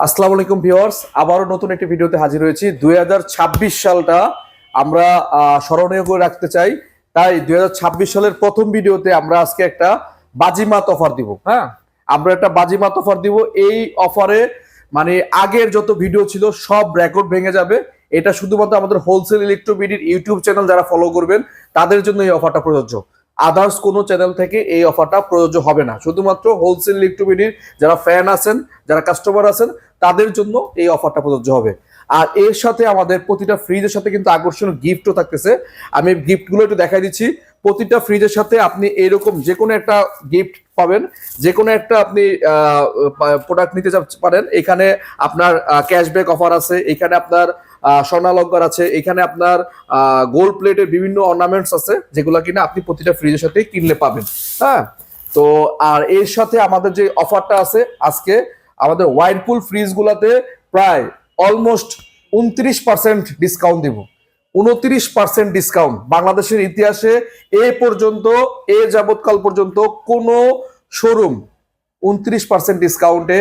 আসসালামু আলাইকুম ভিউয়ার্স, আবারও নতুন একটি ভিডিওতে হাজির হয়েছি। 2026 সালটা আমরা স্মরণীয় করে রাখতে চাই, তাই 2026 সালের প্রথম ভিডিওতে আমরা আজকে একটা বাজিমাত অফার দিব। হ্যাঁ, আমরা একটা বাজিমাত অফার দিব। এই অফারে মানে আগের যত ভিডিও ছিল সব রেকর্ড ভেঙে যাবে। এটা শুধুমাত্র আমাদের হোলসেল ইলেকট্রোবিডির ইউটিউব চ্যানেল যারা ফলো করবেন তাদের জন্য এই অফারটা প্রযোজ্য। আদার্স কোনো চ্যানেল থেকে এই অফারটা প্রযোজ্য হবে না। শুধুমাত্র হোলসেল ইলেকট্রোবিডির যারা ফ্যান আছেন, যারা কাস্টমার আছেন তাদের জন্য এই অফারটা প্রযোজ্য হবে। আর এর সাথে আমাদের প্রতিটা ফ্রিজের সাথে কিন্তু আকর্ষণীয় গিফটও থাকতেছে। আমি গিফটগুলো একটু দেখাই দিচ্ছি। প্রতিটা ফ্রিজের সাথে আপনি এরকম যে কোনো একটা গিফট পাবেন, যে কোনো একটা আপনি প্রোডাক্ট নিতে পারেন। এখানে আপনার ক্যাশব্যাক অফার আছে, এখানে আপনার স্বর্ণালঙ্কার আছে, এখানে আপনার গোল্ড প্লেটের বিভিন্ন অর্নামেন্টস আছে, যেগুলো কিনা আপনি প্রতিটা ফ্রিজের সাথে কিনলে পাবেন। হ্যাঁ, তো আর এর সাথে আমাদের যে অফারটা আছে আজকে, আমাদের ওয়াইরপুল ফ্রিজগুলোতে প্রায় অলমোস্ট 29% ডিসকাউন্ট দিব। 29% ডিসকাউন্ট। বাংলাদেশের ইতিহাসে এ পর্যন্ত, এ যাবৎকাল পর্যন্ত কোনো শোরুম 29% ডিসকাউন্টে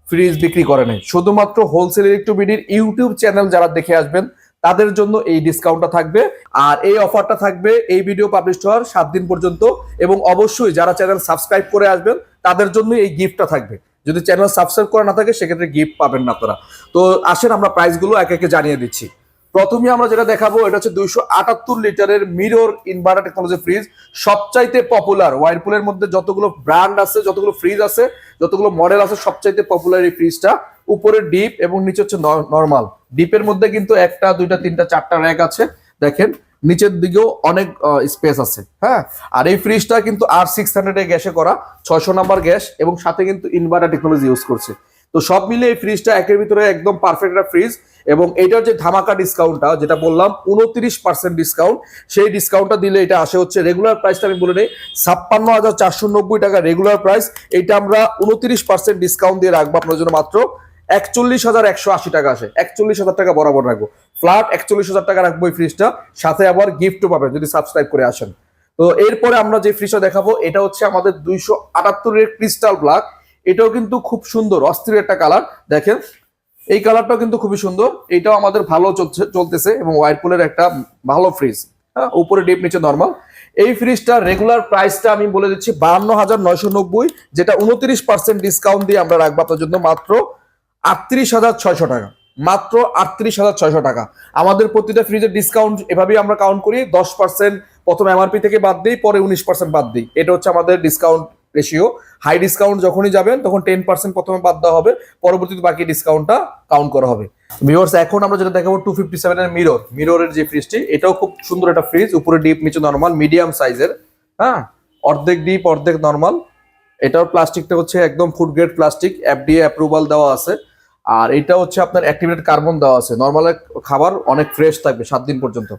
ফ্রিজ বিক্রি করে নাই। শুধুমাত্র হোলসেল ইলেকট্রোবিডির ইউটিউব চ্যানেল যারা দেখে আসবেন তাদের জন্য এই ডিসকাউন্টটা থাকবে। আর এই অফারটা থাকবে এই ভিডিও পাবলিশ হওয়ার 7 দিন পর্যন্ত। এবং অবশ্যই যারা চ্যানেল সাবস্ক্রাইব করে আসবেন তাদের জন্য এই গিফটটা থাকবে। যদি চ্যানেল সাবস্ক্রাইব করা না থাকে সেক্ষেত্রে গিফট পাবেন না আপনারা। তো আসেন আমরা প্রাইসগুলো একে একে জানিয়ে দিচ্ছি। প্রথমে আমরা যেটা দেখাবো এটা হচ্ছে 278 লিটারের মিরর ইনভার্টার টেকনোলজি ফ্রিজ। সবচাইতে পপুলার ওয়ারপুলের মধ্যে যতগুলো ব্র্যান্ড আছে, যতগুলো ফ্রিজ আছে, যতগুলো মডেল আছে, সবচাইতে পপুলার এই ফ্রিজটা। উপরে ডিপ এবং নিচে হচ্ছে নরমাল। ডিপের মধ্যে কিন্তু একটা, দুইটা, তিনটা, চারটা র্যাক আছে। দেখেন নিচের দিকেও অনেক স্পেস আছে। হ্যাঁ, আর এই ফ্রিজটা কিন্তু R600 গ্যাসে করা, 600 নাম্বার গ্যাস, এবং সাথে কিন্তু ইনভার্টার টেকনোলজি ইউজ করছে। তো সব মিলে এই ফ্রিজটা একের ভিতরে একদম পারফেক্ট একটা ফ্রিজ। এবং এটার যে ধামাকা ডিসকাউন্টটা যেটা বললাম 29% ডিসকাউন্ট, সেই ডিসকাউন্টটা দিলে এটা আসে হচ্ছে রেগুলার প্রাইসটা আমি বলে নেই 56,490 টাকা রেগুলার প্রাইস। এটা আমরা 29% ডিসকাউন্ট দিয়ে রাখবো আপনার জন্য মাত্র 41,180 টাকা আসে। 41,000 টাকা বরাবর রাখবো, ফ্ল্যাট 41,000 টাকা রাখবো এই ফ্রিজটা। সাথে আবার গিফটও পাবেন যদি সাবস্ক্রাইব করে আসেন। তো এরপরে আমরা যে ফ্রিজটা দেখাবো এটা হচ্ছে আমাদের 278 ক্রিস্টাল ব্ল্যাক। এটাও কিন্তু খুব সুন্দর অস্থির একটা কালার। দেখেন এই কালারটাও কিন্তু খুবই সুন্দর। এটাও আমাদের ভালো চলতেছে এবং ওয়ারপুলের একটা ভালো ফ্রিজ। হ্যাঁ, উপরে ডিপ নিচে নরমাল। এই ফ্রিজটা রেগুলার প্রাইসটা আমি বলে দিচ্ছি 52,990, যেটা 29% ডিসকাউন্ট দিয়ে আমরা রাখবো আপনার জন্য মাত্র 38,600 টাকা। মাত্র 38,600 টাকা। আমাদের প্রতিটা ফ্রিজের ডিসকাউন্ট এভাবেই আমরা কাউন্ট করি। 10% প্রথম এমআরপি থেকে বাদ দিই, পরে 19% বাদ দিই। এটা হচ্ছে আমাদের ডিসকাউন্ট রেশিও। হাই ডিসকাউন্ট যখনই যাবেন তখন 10% প্রথমে বাদ দেওয়া হবে, পরবর্তীতে বাকি ডিসকাউন্টটা কাউন্ট করা হবে। ভিউয়ার্স, এখন আমরা যেটা দেখাবো 257 এর মিররের যে ফ্রিজটি, এটাও খুব সুন্দর একটা ফ্রিজ। উপরে ডিপ নিচে নরমাল, মিডিয়াম সাইজের। হ্যাঁ, অর্ধেক ডিপ অর্ধেক নরমাল। এটার প্লাস্টিকটা হচ্ছে একদম food grade plastic, FDA approval দেওয়া আছে। আর এটা হচ্ছে আপনার অ্যাক্টিভেটেড কার্বন দেওয়া আছে। নরমাল খাবার অনেক ফ্রেশ থাকবে 7 দিন পর্যন্ত।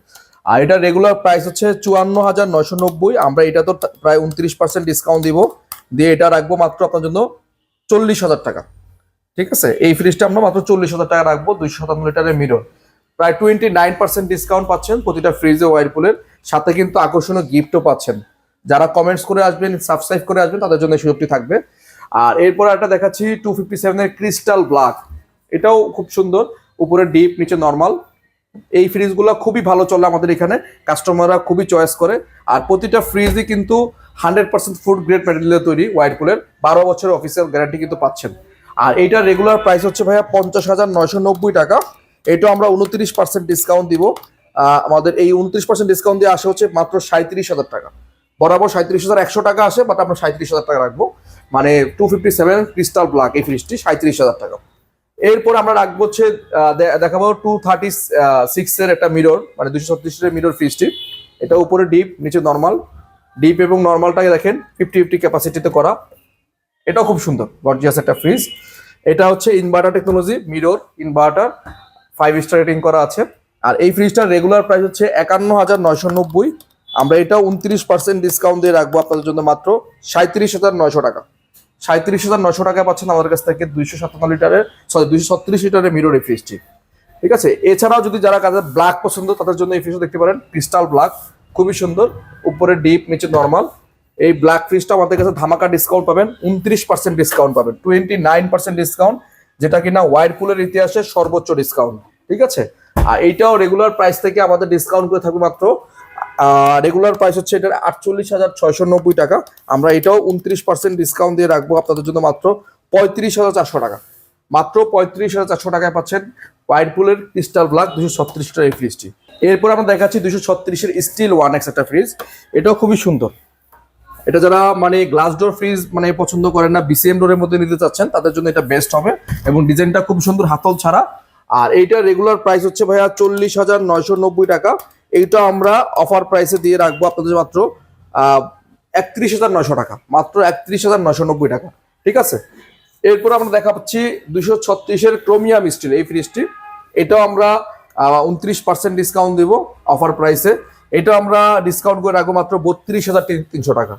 আর এটা রেগুলার প্রাইস হচ্ছে 54,990। আমরা এটা তো প্রায় 29% ডিসকাউন্ট দিব, দিয়ে এটা রাখবো মাত্র আপনার জন্য 40,000 টাকা। ঠিক আছে, এই ফ্রিজটা আমরা মাত্র 40,000 টাকা রাখবো। 257 লিটারের মিরর, প্রায় 29% ডিসকাউন্ট পাচ্ছেন প্রতিটা ফ্রিজে ওয়ারপুলের। সাথে কিন্তু আকর্ষণীয় গিফটও পাচ্ছেন। যারা কমেন্টস করে আসবেন, সাবস্ক্রাইব করে আসবেন, তাদের জন্য সুযোগটি থাকবে। আর এরপর একটা দেখাচ্ছি 257 এর ক্রিস্টাল ব্ল্যাক। এটাও খুব সুন্দর, উপরে ডিপ নিচে নরমাল। এই ফ্রিজগুলো খুবই ভালো চলে আমাদের এখানে, কাস্টমাররা খুবই চয়েস করে। আর প্রতিটা ফ্রিজই কিন্তু 100% ফুড গ্রেড ম্যাটেরিয়াল তৈরি ওয়ারপুলের। 12 বছরের অফিসিয়াল গ্যারান্টি কিন্তু পাচ্ছেন। আর এইটার রেগুলার প্রাইস হচ্ছে ভাইয়া 50,990 টাকা। এটাও আমরা 29% ডিসকাউন্ট দিব। আমাদের এই 29% ডিসকাউন্ট দিয়ে আসে হচ্ছে মাত্র 37,000 টাকা। বরাবর 37,100 টাকা আসে, বাট আমরা 37,000 টাকা রাখবো। মানে 257 ক্রিস্টাল ব্ল্যাক এই ফ্রিজটি 37,000 টাকা। এরপর আমরা রাখবো হচ্ছে দেখাবো 236 এর একটা মিরর, মানে 236 এর মিরর ফ্রিজটি। এটা উপরে ডিপ নিচে নরমাল। ডিপ এবং নরমালটাকে দেখেন 50-50 ক্যাপাসিটিতে করা। এটাও খুব সুন্দর গর্জিয়াস একটা ফ্রিজ। এটা হচ্ছে inverter technology mirror inverter, 5 star rating করা আছে। আর এই ফ্রিজটার রেগুলার প্রাইস হচ্ছে 51,990। আমরা এটা 29% ডিসকাউন্ট দিয়ে রাখবো আপনাদের জন্য মাত্র 37,900 টাকা। 37,900 টাকা পাচ্ছেন আমাদের কাছ থেকে 237 লিটারের মিরর এই ফ্রিজটি। ঠিক আছে, এছাড়াও যদি যারা কাজের ব্ল্যাক পছন্দ তাদের জন্য এই ফ্রিজও দেখতে পারেন। ক্রিস্টাল ব্ল্যাক খুবই সুন্দর, উপরে ডিপ নিচে নরমাল। এই ব্ল্যাক ফ্রিজটা আমাদের কাছে ধামাকা ডিসকাউন্ট পাবেন, 29% ডিসকাউন্ট পাবেন, 29% ডিসকাউন্ট। যেটা কিনা ওয়াইরপুলের ইতিহাসে সর্বোচ্চ ডিসকাউন্ট, ঠিক আছে। আর এইটাও রেগুলার প্রাইস থেকে আমাদের ডিসকাউন্ট করে থাকবে মাত্র রেগুলার প্রাইস হচ্ছে এটার 48,690 টাকা। আমরা এটাও 29% ডিসকাউন্ট দিয়ে রাখবো আপনাদের জন্য মাত্র 35,400 টাকা। মাত্র 35,400 টাকায় পাচ্ছেন ওয়াইরপুলের ক্রিস্টাল ব্ল্যাক 236 লিটার এই ফ্রিজটি। এরপর আমরা দেখাচ্ছি 236-এর স্টিল 1X একটা ফ্রিজ, এটাও খুবই সুন্দর। এটা যারা মানে গ্লাস ডোর ফ্রিজ মানে পছন্দ করেন না, বিসিএম ডোরের মধ্যে নিতে চাচ্ছেন, তাদের জন্য এটা বেস্ট হবে এবং ডিজাইনটা খুব সুন্দর হাতল ছাড়া। আর এইটার রেগুলার প্রাইস হচ্ছে ভাইয়া 40,990 টাকা। এইটা আমরা অফার প্রাইসে দিয়ে রাখবো আপনাদের মাত্র 31,900 টাকা, মাত্র 31,990 টাকা, ঠিক আছে। এরপর আমরা দেখা পাচ্ছি 236-এর ক্রোমিয়াম স্টিল এই ফ্রিজটি, এটাও আমরা 29% ডিসকাউন্ট দেবো অফার প্রাইসে। এটা আমরা ডিসকাউন্ট করে রাখবো মাত্র 32,300 টাকা,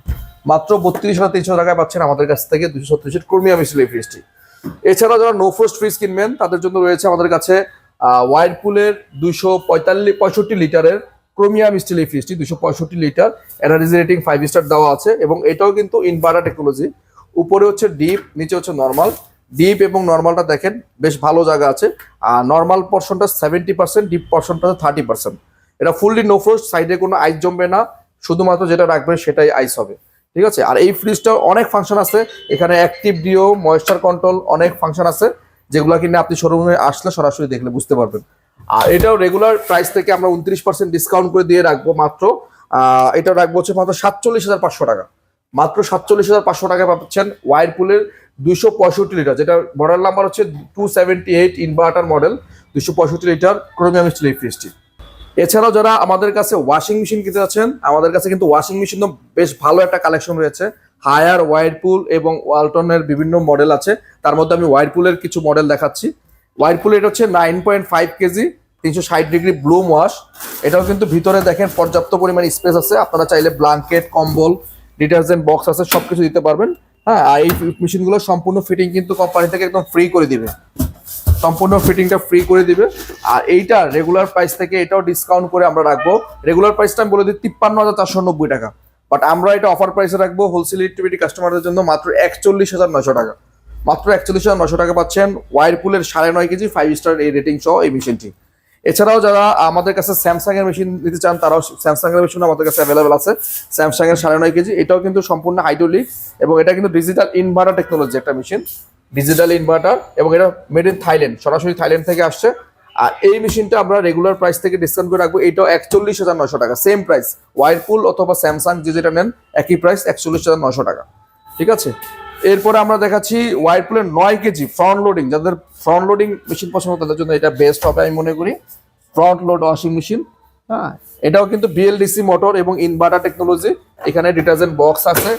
মাত্র 32,300 টাকায় পাচ্ছেন আমাদের কাছ থেকে 236-এর ক্রোমিয়াম স্টিল এই ফ্রিজটি। এছাড়া যারা নো ফ্রোস্ট ফ্রিজ কিনবেন তাদের জন্য রয়েছে আমাদের কাছে ওয়াইরপুলের 265 লিটারের ক্রোমিয়াম স্টিল এই ফ্রিজটি, 265 লিটার, এনার্জি রেটিং 5 স্টার দেওয়া আছে এবং এটাও কিন্তু ইনভার্টার টেকনোলজি। উপরে হচ্ছে ডিপ, নিচে হচ্ছে নর্মাল। ডিপ এবং নর্মালটা দেখেন বেশ ভালো জায়গা আছে, আর নর্মাল পোর্শনটা 70%, ডিপ পোর্শনটা 30%। এটা ফুললি নো ফ্রোস্ট, সাইডে কোনো আইস জমবে না, শুধুমাত্র যেটা রাখবেন সেটাই আইস হবে, ঠিক আছে। আর এই ফ্রিজটার অনেক ফাংশন আছে, এখানে অ্যাক্টিভ ডিও, ময়েশ্চার কন্ট্রোল, অনেক ফাংশন আছে যেগুলো কিনে আপনি শোরুমে আসলে সরাসরি দেখলে বুঝতে পারবেন। আর এটাও রেগুলার প্রাইস থেকে আমরা 29% ডিসকাউন্ট করে দিয়ে রাখবো মাত্র এটা রাখবো হচ্ছে মাত্র 47,500 টাকা, মাত্র 47,500 টাকায় পাচ্ছেন ওয়াইরপুলের 265 লিটার, যেটা মডেল নাম্বার হচ্ছে 278 ইনভার্টার মডেল, 265 লিটার ক্রোমিয়াম স্টিল এই ফ্রিজটি। এছাড়াও যারা আমাদের কাছে ওয়াশিং মেশিন কিনতে যাচ্ছেন, আমাদের কাছে কিন্তু ওয়াশিং মেশিন বেশ ভালো একটা কালেকশন রয়েছে। হায়ার, ওয়াইরপুল এবং ওয়ালটনের বিভিন্ন মডেল আছে, তার মধ্যে আমি ওয়াইরপুলের কিছু মডেল দেখাচ্ছি। ওয়াইরপুল এটা হচ্ছে 9.5 কেজি 360 ডিগ্রি ব্লুম ওয়াশ। এটাও কিন্তু ভিতরে দেখেন পর্যাপ্ত পরিমাণ স্পেস আছে, আপনারা চাইলে ব্ল্যাঙ্কেট, কম্বল, ডিটারজেন্ট বক্স আছে, সবকিছু দিতে পারবেন। হ্যাঁ, আর এই মেশিনগুলো সম্পূর্ণ ফিটিং কিন্তু কোম্পানি থেকে একদম ফ্রি করে দিবে, সম্পূর্ণ ফিটিংটা ফ্রি করে দিবে। আর এইটা রেগুলার প্রাইস থেকে এটাও ডিসকাউন্ট করে আমরা রাখবো। রেগুলার প্রাইসটা আমি বলে দিই 53,490 টাকা, বাট আমরা এটা অফার প্রাইসে রাখবো হোলসেল ইলেকট্রিসিটি কাস্টমারদের জন্য মাত্র 41,900 টাকা, মাত্র 41,900 টাকা পাচ্ছেন ওয়াইরপুলের 9.5 কেজি 5 স্টার এই রেটিং সহ এই মেশিনটি। এছাড়াও যারা আমাদের কাছে স্যামসাং এর মেশিন নিতে চান, তারাও স্যামসাং এর মেশিন আমাদের কাছে অ্যাভেলেবেল আছে। স্যামসাং এর 9.5 কেজি, এটাও কিন্তু সম্পূর্ণ হাইড্রোলিক এবং এটা কিন্তু ডিজিটাল ইনভার্টার টেকনোলজি একটা মেশিন, ডিজিটাল ইনভার্টার, এবং এটা মেড ইন থাইল্যান্ড, সরাসরি থাইল্যান্ড থেকে আসছে। আর এই মেশিনটা আমরা রেগুলার প্রাইস থেকে ডিসকাউন্ট করে রাখবো, এটাও 41,900 টাকা, সেম প্রাইস। ওয়াইরপুল অথবা স্যামসাং যেটা নেন একই প্রাইস, 41,900 টাকা, ঠিক আছে। এরপরে আমরা দেখাচ্ছি ওয়াইরপুলের 9 কেজি ফ্রন্ট লোডিং, যাদের ফ্রন্ট লোডিং মেশিন পছন্দ তাদের জন্য এটা বেস্ট হবে আমি মনে করি, ফ্রন্ট লোড ওয়াশিং মেশিন। হ্যাঁ, এটাও কিন্তু বিএলডিসি মোটর এবং ইনভার্টার টেকনোলজি, এখানে ডিটারজেন্ট বক্স আছে,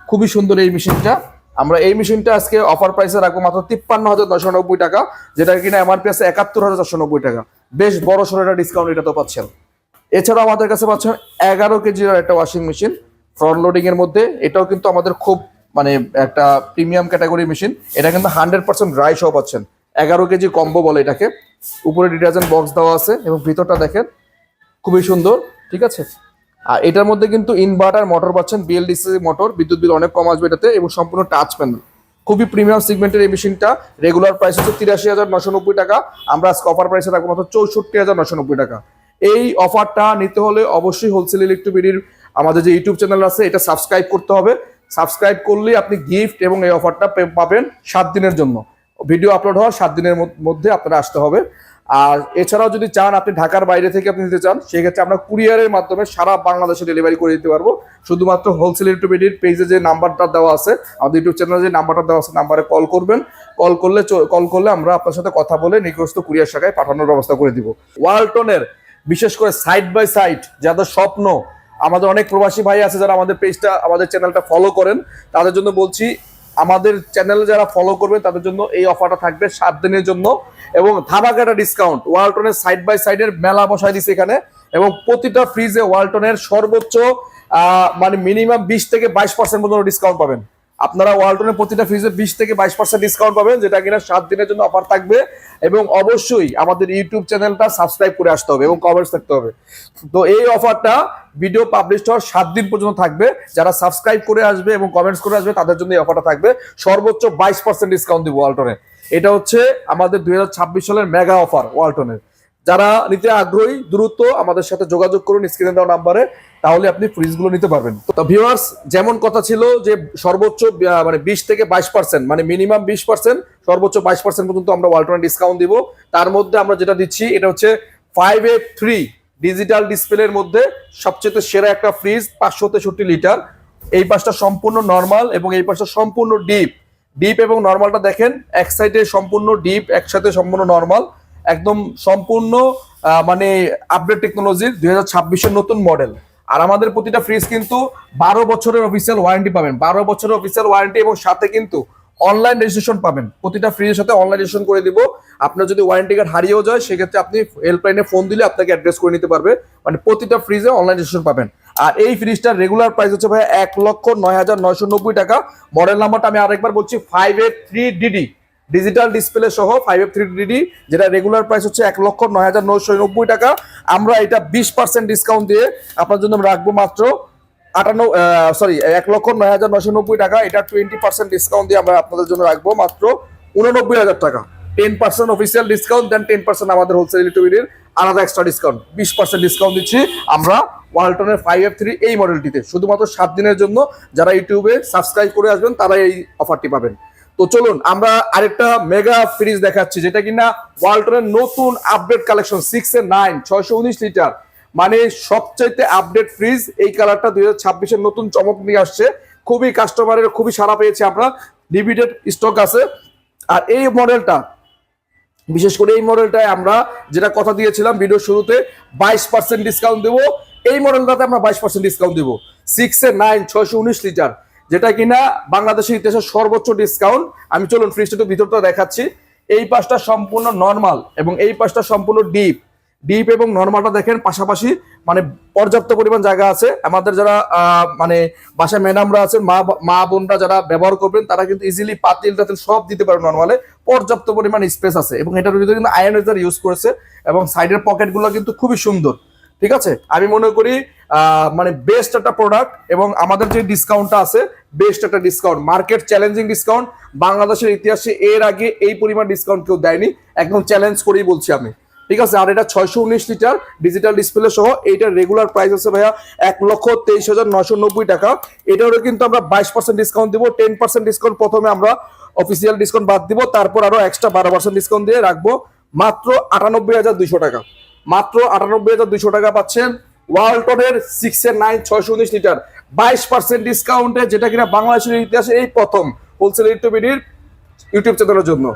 খুবই সুন্দর এই মেশিনটা। আমরা এই মেশিনটা আজকে অফার প্রাইসে রাখবো মাত্র 53,990 টাকা, যেটা কিনা এমআরপি আছে 71,490 টাকা, বেশ বড় সড়ো একটা ডিসকাউন্ট এটা তো পাচ্ছেন। এছাড়াও আমাদের কাছে পাচ্ছেন 11 কেজির একটা ওয়াশিং মেশিন ফ্রন্ট লোডিং এর মধ্যে, এটাও কিন্তু আমাদের খুব মানে একটা প্রিমিয়াম ক্যাটাগরি মেশিন। এটা কিন্তু 100% ড্রাই সহ পাচ্ছেন, 11 কেজি কম্বো বলে এটাকে। উপরে ডিটারজেন্ট বক্স দেওয়া আছে এবং ভিতরটা দেখেন খুবই সুন্দর, ঠিক আছে। আর এটার মধ্যে কিন্তু ইনভার্টার মোটর পাচ্ছেন, বিএলডিসি মোটর, বিদ্যুৎ বিল অনেক কম আসবে এটাতে, এবং সম্পূর্ণ টাচ প্যানেল, খুবই প্রিমিয়াম সেগমেন্টের এই মেশিনটা। রেগুলার প্রাইস হচ্ছে 83,990 টাকা, আমরা আজকে অফার প্রাইসে রাখবো মাত্র 64,990 টাকা। এই অফারটা নিতে হলে অবশ্যই হোলসেল ইলেকট্রিসিটির আমাদের যে ইউটিউব চ্যানেল আছে এটা সাবস্ক্রাইব করতে হবে। সাবস্ক্রাইব করলেই আপনি গিফট এবং এই অফারটা পাবেন 7 দিনের জন্য, ভিডিও আপলোড হওয়ার 7 দিনের মধ্যে আপনারা আসতে হবে। আর এছাড়াও যদি চান আপনি ঢাকার বাইরে থেকে আপনি নিতে চান, সেক্ষেত্রে আমরা কুরিয়ারের মাধ্যমে সারা বাংলাদেশে ডেলিভারি করে দিতে পারবো। শুধুমাত্র হোলসেল ইলেকট্রিসিটির পেজে যে নাম্বারটা দেওয়া আছে, আমাদের ইউটিউব চ্যানেলে যে নাম্বারটা দেওয়া আছে, নাম্বারে কল করবেন। কল করলে আমরা আপনার সাথে কথা বলে নিকটস্থ কুরিয়ার শাখায় পাঠানোর ব্যবস্থা করে দিব। ওয়ালটনের বিশেষ করে সাইড বাই সাইড যাদের স্বপ্ন, আমাদের অনেক প্রবাসী ভাই আছে যারা আমাদের পেজটা, আমাদের চ্যানেলটা ফলো করেন, তাদের জন্য বলছি আমাদের চ্যানেলে যারা ফলো করবেন তাদের জন্য এই অফারটা থাকবে 7 দিনের জন্য, এবং ধামাকাটা ডিসকাউন্ট। ওয়ালটনের সাইড বাই সাইডের মেলা বসাই দিচ্ছে এখানে, এবং প্রতিটা ফ্রিজে ওয়ালটনের সর্বোচ্চ মানে মিনিমাম 20 থেকে 22% পর্যন্ত ডিসকাউন্ট পাবেন। আপনারা ওয়ালটনের প্রতিটা ফ্রিজে 20 থেকে 22% ডিসকাউন্ট পাবেন, যেটা কিনা 7 দিনের জন্য অফার থাকবে। এবং অবশ্যই আমাদের ইউটিউব চ্যানেলটা সাবস্ক্রাইব করে আসতে হবে এবং কমেন্টস থাকতে হবে। তো এই অফারটা ভিডিও পাবলিশ হওয়ার 7 দিন পর্যন্ত থাকবে। যারা সাবস্ক্রাইব করে আসবে এবং কমেন্টস করে আসবে তাদের জন্য এই অফারটা থাকবে। সর্বোচ্চ 22% ডিসকাউন্ট দিব ওয়ালটনে। এটা হচ্ছে আমাদের 2026 সালের মেগা অফার ওয়ালটনের। যারা নিতে আগ্রহী দ্রুত আমাদের সাথে যোগাযোগ করুন স্ক্রিনে দেওয়া নাম্বারে, তাহলে আপনি ফ্রিজগুলো নিতে পারবেন। তো ভিউয়ার্স, যেমন কথা ছিল যে সর্বোচ্চ মানে 20 থেকে 22%, মানে মিনিমাম 20%, সর্বোচ্চ 22% পর্যন্ত আমরা ওয়ালটনের ডিসকাউন্ট দিব। তার মধ্যে আমরা যেটা দিচ্ছি এটা হচ্ছে 5F3 ডিজিটাল ডিসপ্লের মধ্যে সবচেয়ে সেরা একটা ফ্রিজ, 563 লিটার। এই পাশটা সম্পূর্ণ নর্মাল এবং এই পাশটা সম্পূর্ণ ডিপ। ডিপ এবং নর্মালটা দেখেন, এক সাইডে সম্পূর্ণ ডিপ, একসাথে সম্পূর্ণ নর্মাল, একদম সম্পূর্ণ মানে আপডেট টেকনোলজির 2026-এর নতুন মডেল। আর আমাদের প্রতিটা ফ্রিজ কিন্তু 12 বছরের অফিসিয়াল ওয়ারেন্টি পাবেন, 12 বছরের অফিসিয়াল ওয়ারেন্টি, এবং সাথে কিন্তু অনলাইন রেজিস্ট্রেশন পাবেন। প্রতিটা ফ্রিজের সাথে অনলাইন রেজিস্ট্রেশন করে দিব। আপনার যদি ওয়ারেন্টি কার্ড হারিয়েও যায়, সেক্ষেত্রে আপনি হেল্পলাইনে ফোন দিলে আপনাকে অ্যাড্রেস করে নিতে পারবে। মানে প্রতিটা ফ্রিজে অনলাইন রেজিস্ট্রেশন পাবেন। আর এই ফ্রিজটার রেগুলার প্রাইস হচ্ছে ভাই 1,09,990 টাকা। মডেল নাম্বারটা আমি আরেকবার বলছি, 5F3DD ডিজিটাল ডিসপ্লে সহ 5F3DD, যেটা রেগুলার প্রাইস হচ্ছে 1,09,990 টাকা। আমরা এটা 20% ডিসকাউন্ট দিয়ে আপনার জন্য রাখবো মাত্র 1,09,990 টাকা। এটা 20% ডিসকাউন্ট দিয়ে আমরা আপনাদের জন্য রাখবো মাত্র 89,000 টাকা। 10% অফিসিয়াল ডিসকাউন্ট, দেন 10% আমাদের হোলসেল ইলেকট্রিকের আলাদা এক্সট্রা ডিসকাউন্ট, 20% ডিসকাউন্ট দিচ্ছি আমরা ওয়ালটনের 5F3 এই মডেলটিতে, শুধুমাত্র 7 দিনের জন্য। যারা ইউটিউবে সাবস্ক্রাইব করে আসবেন তারা এই অফারটি পাবেন। তো চলুন আমরা আরেকটা মেগা ফ্রিজ দেখাচ্ছি, যেটা কিনা ওয়ালটনের নতুন আপডেট কালেকশন 6-9 619 লিটার, মানে সবচাইতে আপডেট ফ্রিজ। এই কালারটা 2026-এর নতুন চমক নিয়ে আসছে। খুবই কাস্টমারের খুবই সাড়া পেয়েছে, আমরা লিমিটেড স্টক আছে। আর এই মডেলটা, বিশেষ করে এই মডেলটায় আমরা যেটা কথা দিয়েছিলাম ভিডিও শুরুতে, 22% ডিসকাউন্ট দেবো। এই মডেলটাতে আমরা 22% ডিসকাউন্ট দেবো। 6-9 619 লিটার, যেটা কিনা বাংলাদেশের ইতিহাসের সর্বোচ্চ ডিসকাউন্ট। আমি চলুন ফ্রিজটা একটু ভিতরটা দেখাচ্ছি। এই পাশটা সম্পূর্ণ নর্মাল এবং এই পাশটা সম্পূর্ণ ডিপ। ডিপ এবং নর্মালটা দেখেন পাশাপাশি, মানে পর্যাপ্ত পরিমাণ জায়গা আছে। আমাদের যারা মানে বাসায় ম্যাডামরা আছেন, মা বোনরা যারা ব্যবহার করবেন, তারা কিন্তু ইজিলি পাতিল টাতিল সব দিতে পারবে নর্মালে। পর্যাপ্ত পরিমাণ স্পেস আছে এবং এটার ভিতরে কিন্তু আয়নাইজার ইউজ করেছে এবং সাইডের পকেটগুলো কিন্তু খুবই সুন্দর। ঠিক আছে, আমি মনে করি মানে বেস্ট একটা প্রোডাক্ট, এবং আমাদের যে ডিসকাউন্টটা আছে বেস্ট একটা ডিসকাউন্ট, মার্কেট চ্যালেঞ্জিং ডিসকাউন্ট। বাংলাদেশের ইতিহাসে এর আগে এই পরিমাণ ডিসকাউন্ট কেউ দেয়নি, একদম চ্যালেঞ্জ করেই বলছি আমি। ঠিক আছে, আর এটা 619 লিটার ডিজিটাল ডিসপ্লে সহ। এইটার রেগুলার প্রাইস আছে ভাইয়া 1,23,990 টাকা। এটারও কিন্তু আমরা 22% ডিসকাউন্ট দিব। 10% ডিসকাউন্ট প্রথমে আমরা অফিসিয়াল ডিসকাউন্ট বাদ দিব, তারপর আরো এক্সট্রা 12% ডিসকাউন্ট দিয়ে রাখবো মাত্র 98,200 টাকা। মাত্র 98,200 টাকা পাচ্ছেন ওয়ালটনের 6-9 619 লিটার 22% ডিসকাউন্টে, যেটা কিনা বাংলাদেশের ইতিহাসে এই প্রথম হোলসেল ইলেকট্রিক ইউটিউব চ্যানেলের জন্য।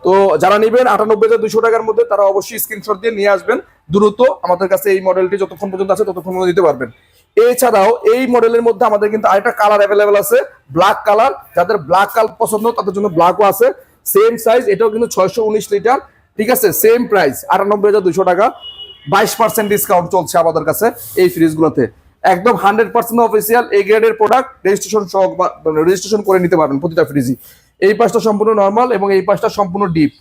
তো যারা নেবেন 98,200 টাকার মধ্যে, তারা অবশ্যই স্ক্রিনশট দিয়ে নিয়ে আসবেন দ্রুত। আমাদের কাছে এই মডেলটি যতক্ষণ পর্যন্ত আছে ততক্ষণ পর্যন্ত দিতে পারবেন। এছাড়াও এই মডেলের মধ্যে আমাদের কিন্তু আরেকটা কালার অ্যাভেলেবেল আছে, ব্ল্যাক কালার। যাদের ব্ল্যাক কালার পছন্দ তাদের জন্য ব্ল্যাকও আছে, সেম সাইজ। এটাও কিন্তু 619 লিটার। ঠিক আছে, সেম প্রাইস 98,200 টাকা। 22% ডিসকাউন্ট চলছে আমাদের কাছে এই ফ্রিজগুলোতে। একদম 100% অফিসিয়াল এ গ্রেডের প্রোডাক্ট, রেজিস্ট্রেশন সহ রেজিস্ট্রেশন করে নিতে পারবেন প্রতিটা ফ্রিজই। এই পাশটা সম্পূর্ণ নর্মাল এবং এই পাশটা সম্পূর্ণ ডিপ।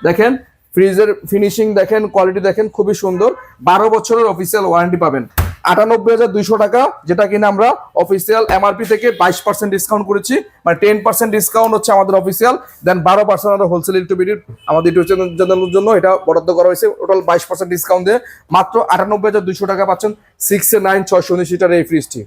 দেখেন ফ্রিজের ফিনিশিং দেখেন, কোয়ালিটি দেখেন, খুবই সুন্দর। 12 বছরের অফিসিয়াল ওয়ারেন্টি পাবেন। 98,200 টাকা, যেটা কিনা আমরা অফিসিয়াল এমআরপি থেকে 22% ডিসকাউন্ট করেছি। মানে 10% ডিসকাউন্ট হচ্ছে আমাদের অফিসিয়াল, দেন 12% আমরা হোলসেল ইলেকট্রিক আমাদের ইউটিউব চ্যানেলের জন্য এটা বরাদ্দ করা হয়েছে। টোটাল 22% ডিসকাউন্ট দিয়ে মাত্র 98,200 টাকা পাচ্ছেন 6-9 619 লিটার এই ফ্রিজটি।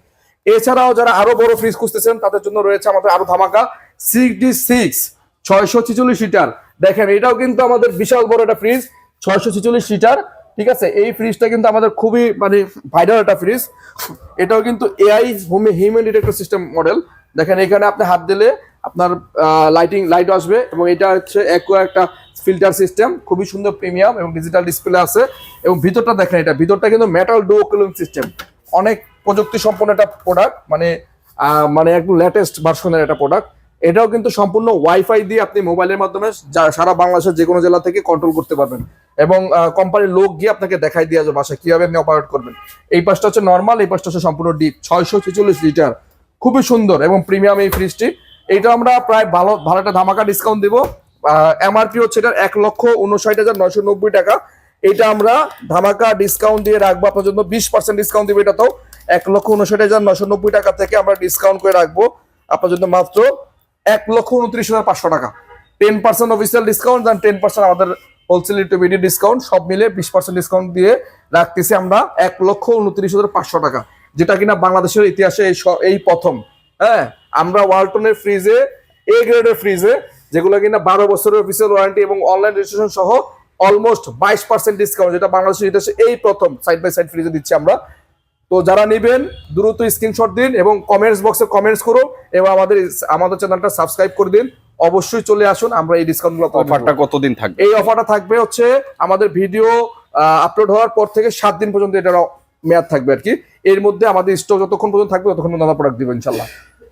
এছাড়াও যারা আরো বড় ফ্রিজ খুঁজতেছেন তাদের জন্য রয়েছে আমাদের আরো ধামাকা 6D6 646 লিটার। দেখেন এটাও কিন্তু আমাদের বিশাল বড় একটা ফ্রিজ, 646 লিটার। ঠিক আছে, এই ফ্রিজটা কিন্তু আমাদের খুবই মানে ভাইরাল একটা ফ্রিজ। এটাও কিন্তু AI human detector system model. দেখেন এখানে আপনি হাত দিলে আপনার লাইট আসবে, এবং এটা হচ্ছে একটা ফিল্টার সিস্টেম, খুবই সুন্দর প্রিমিয়াম এবং ডিজিটাল ডিসপ্লে আছে। এবং ভিতরটা দেখেন, এটা ভিতরটা কিন্তু মেটাল ডো কুলিং সিস্টেম, অনেক প্রযুক্তি সম্পন্ন একটা প্রোডাক্ট, মানে একদম লেটেস্ট ভার্সনের একটা প্রোডাক্ট। এটাও কিন্তু সম্পূর্ণ ওয়াইফাই দিয়ে আপনি মোবাইলের মাধ্যমে সারা বাংলাদেশের যে কোনো জেলা থেকে কন্ট্রোল করতে পারবেন, এবং কোম্পানির লোক গিয়ে আপনাকে দেখাই দিয়ে যাবে বাসায় কিভাবে আপনি অপারেট করবেন। এই পাশটা হচ্ছে নর্মাল, এই পাশটা হচ্ছে সম্পূর্ণ ডিপ। 646 লিটার, খুবই সুন্দর এবং প্রিমিয়াম এই ফ্রিজটি। এইটা আমরা প্রায় ভালো একটা ধামাকা ডিসকাউন্ট দিব। এমআরপি হচ্ছে এটা 1,59,990 টাকা। এটা আমরা ধামাকা ডিসকাউন্ট দিয়ে রাখবো আপনার জন্য, 20% ডিসকাউন্ট দিব। এটা তো 1,59,990 টাকা থেকে আমরা ডিসকাউন্ট করে রাখবো আপনার জন্য মাত্র 1,29,500 টাকা। 10% অফিসিয়াল ডিসকাউন্ট দেন 10% আমাদের হোলসেল ইউটিলিটি ডিসকাউন্ট, সব মিলে 20% ডিসকাউন্ট দিয়ে রাখতেছি আমরা 1,29,500 টাকা, যেটা কিনা বাংলাদেশের ইতিহাসে এই প্রথম। হ্যাঁ, আমরা ওয়ালটনের ফ্রিজে এ গ্রেডের ফ্রিজে যেগুলো কিনা 12 বছরের অফিসিয়াল ওয়ারেন্টি এবং অনলাইন রেজিস্ট্রেশন সহ অলমোস্ট 22% ডিসকাউন্ট, যেটা বাংলাদেশের ইতিহাসে এই প্রথম সাইড বাই সাইড ফ্রিজে দিচ্ছি আমরা। তো যারা নেবেন দ্রুত স্ক্রিনশট দিন এবং কমেন্টস বক্সে কমেন্টস করুন এবং আমাদের চ্যানেলটা সাবস্ক্রাইব করে দিন। অবশ্যই চলে আসুন, আমরা এই ডিসকাউন্টগুলো। অফারটা কতদিন থাকবে? এই অফারটা থাকবে হচ্ছে আমাদের ভিডিও আপলোড হওয়ার পর থেকে 7 দিন পর্যন্ত এটার মেয়াদ থাকবে আর কি। এর মধ্যে আমাদের স্টক যতক্ষণ পর্যন্ত থাকবে ততক্ষণ পর্যন্ত প্রোডাক্ট দিব ইনশাল্লাহ,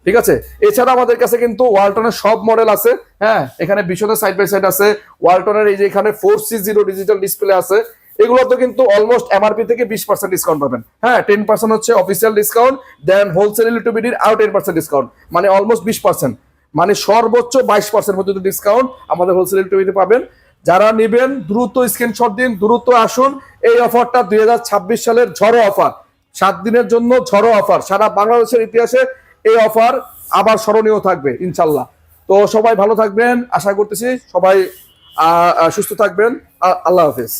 ঠিক আছে। এছাড়া আমাদের কাছে কিন্তু ওয়ালটনের সব মডেল আছে। হ্যাঁ, এখানে বিশদে সাইড বাই সাইড আছে। ওয়ালটনের এই যে এখানে 4C0 ডিজিটাল ডিসপ্লে আছে, এগুলো তো কিন্তু অলমোস্ট এমআরপি থেকে 20% ডিসকাউন্ট পাবেন। হ্যাঁ, 10% হচ্ছে অফিসিয়াল ডিসকাউন্ট, দেন হোলসেল ইউটিলিটির আরো 10% ডিসকাউন্ট, মানে অলমোস্ট 20%, মানে সর্বোচ্চ 22% পর্যন্ত ডিসকাউন্ট আমাদের হোলসেল ইউটিলিটি পাবেন। যারা নেবেন দ্রুত স্ক্রিনশট দিন, দ্রুত আসুন। এই অফারটা 2026 সালের ঝড়ো অফার, 7 দিনের জন্য ঝড়ো অফার। সারা বাংলাদেশের ইতিহাসে এই অফার আবার স্মরণীয় থাকবে ইনশাল্লাহ। তো সবাই ভালো থাকবেন, আশা করতেছি সবাই সুস্থ থাকবেন। আল্লাহ হাফেজ।